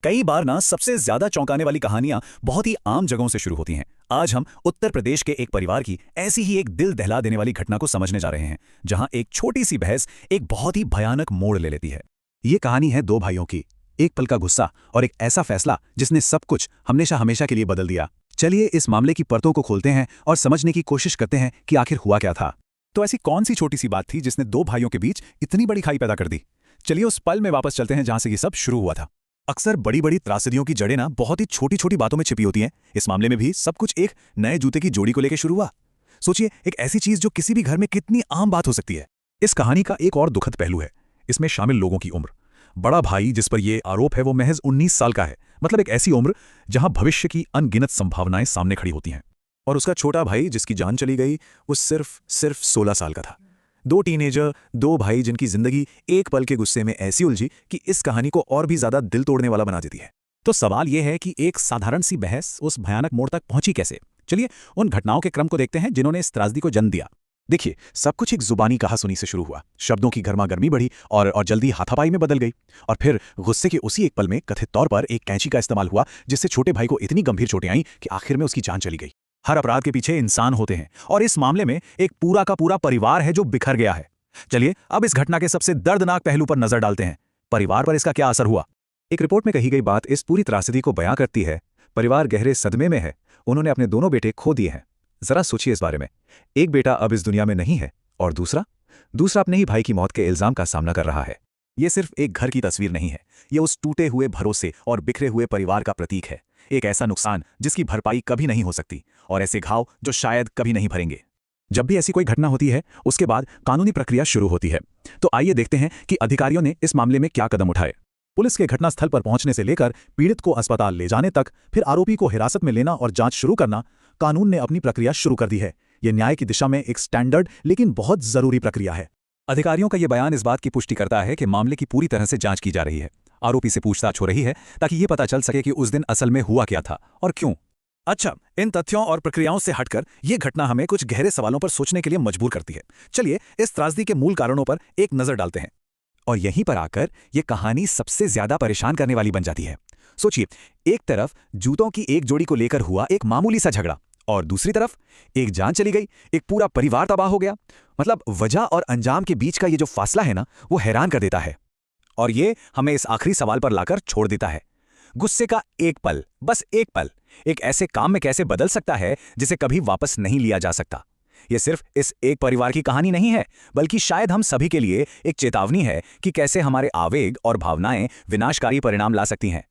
कई बार ना सबसे ज्यादा चौंकाने वाली कहानियां बहुत ही आम जगहों से शुरू होती हैं। आज हम उत्तर प्रदेश के एक परिवार की ऐसी ही एक दिल दहला देने वाली घटना को समझने जा रहे हैं, जहां एक छोटी सी बहस एक बहुत ही भयानक मोड़ ले लेती है। ये कहानी है दो भाइयों की, एक पल का गुस्सा और एक ऐसा फैसला जिसने सब कुछ हमेशा हमेशा के लिए बदल दिया। चलिए इस मामले की परतों को खोलते हैं और समझने की कोशिश करते हैं कि आखिर हुआ क्या था। तो ऐसी कौन सी छोटी सी बात थी जिसने दो भाइयों के बीच इतनी बड़ी खाई पैदा कर दी? चलिए उस पल में वापस चलते हैं जहां से ये सब शुरू हुआ था। अक्सर बड़ी बड़ी त्रासदियों की जड़ें ना बहुत ही छोटी छोटी बातों में छिपी होती हैं। इस मामले में भी सब कुछ एक नए जूते की जोड़ी को लेकर शुरू हुआ। सोचिए, एक ऐसी चीज जो किसी भी घर में कितनी आम बात हो सकती है। इस कहानी का एक और दुखद पहलू है, इसमें शामिल लोगों की उम्र। बड़ा भाई जिस पर यह आरोप है वो महज 19 साल का है, मतलब एक ऐसी उम्र जहां भविष्य की अनगिनत संभावनाएं सामने खड़ी होती हैं। और उसका छोटा भाई जिसकी जान चली गई, वो सिर्फ 16 साल का था। दो टीनेजर, दो भाई जिनकी जिंदगी एक पल के गुस्से में ऐसी उलझी कि इस कहानी को और भी ज्यादा दिल तोड़ने वाला बना देती है। तो सवाल यह है कि एक साधारण सी बहस उस भयानक मोड़ तक पहुंची कैसे? चलिए उन घटनाओं के क्रम को देखते हैं जिन्होंने इस त्रासदी को जन्म दिया। देखिए, सब कुछ एक जुबानी कहासुनी से शुरू हुआ। शब्दों की गर्मागर्मी बढ़ी और जल्दी हाथापाई में बदल गई। और फिर गुस्से के उसी एक पल में कथित तौर पर एक कैंची का इस्तेमाल हुआ, जिससे छोटे भाई को इतनी गंभीर चोटें आईं कि आखिर में उसकी जान चली गई। हर अपराध के पीछे इंसान होते हैं, और इस मामले में एक पूरा का पूरा परिवार है जो बिखर गया है। चलिए अब इस घटना के सबसे दर्दनाक पहलू पर नजर डालते हैं। परिवार पर इसका क्या असर हुआ? एक रिपोर्ट में कही गई बात इस पूरी त्रासदी को बयां करती है। परिवार गहरे सदमे में है। उन्होंने अपने दोनों बेटे खो दिए हैं। जरा सोचिए इस बारे में। एक बेटा अब इस दुनिया में नहीं है, और दूसरा अपने ही भाई की मौत के इल्जाम का सामना कर रहा है। यह सिर्फ एक घर की तस्वीर नहीं है, यह उस टूटे हुए भरोसे और बिखरे हुए परिवार का प्रतीक है। एक ऐसा नुकसान जिसकी भरपाई कभी नहीं हो सकती, और ऐसे घाव जो शायद कभी नहीं भरेंगे। जब भी ऐसी कोई घटना होती है, उसके बाद कानूनी प्रक्रिया शुरू होती है। तो आइए देखते हैं कि अधिकारियों ने इस मामले में क्या कदम उठाए। पुलिस के घटनास्थल पर पहुंचने से लेकर पीड़ित को अस्पताल ले जाने तक, फिर आरोपी को हिरासत में लेना और जांच शुरू करना, कानून ने अपनी प्रक्रिया शुरू कर दी है। यह न्याय की दिशा में एक स्टैंडर्ड लेकिन बहुत जरूरी प्रक्रिया है। अधिकारियों का यह बयान इस बात की पुष्टि करता है कि मामले की पूरी तरह से जांच की जा रही है। आरोपी से पूछताछ हो रही है ताकि यह पता चल सके कि उस दिन असल में हुआ क्या था और क्यों। अच्छा, इन तथ्यों और प्रक्रियाओं से हटकर यह घटना हमें कुछ गहरे सवालों पर सोचने के लिए मजबूर करती है। चलिए इस त्रासदी के मूल कारणों पर एक नजर डालते हैं। और यहीं पर आकर यह कहानी सबसे ज्यादा परेशान करने वाली बन जाती है। सोचिए, एक तरफ जूतों की एक जोड़ी को लेकर हुआ एक मामूली सा झगड़ा, और दूसरी तरफ एक जान चली गई, एक पूरा परिवार तबाह हो गया। मतलब वजह और अंजाम के बीच का ये जो फासला है ना, वो हैरान कर देता है। और ये हमें इस आखिरी सवाल पर लाकर छोड़ देता है, गुस्से का एक पल, बस एक पल, एक ऐसे काम में कैसे बदल सकता है जिसे कभी वापस नहीं लिया जा सकता। यह सिर्फ इस एक परिवार की कहानी नहीं है, बल्कि शायद हम सभी के लिए एक चेतावनी है कि कैसे हमारे आवेग और भावनाएं विनाशकारी परिणाम ला सकती हैं।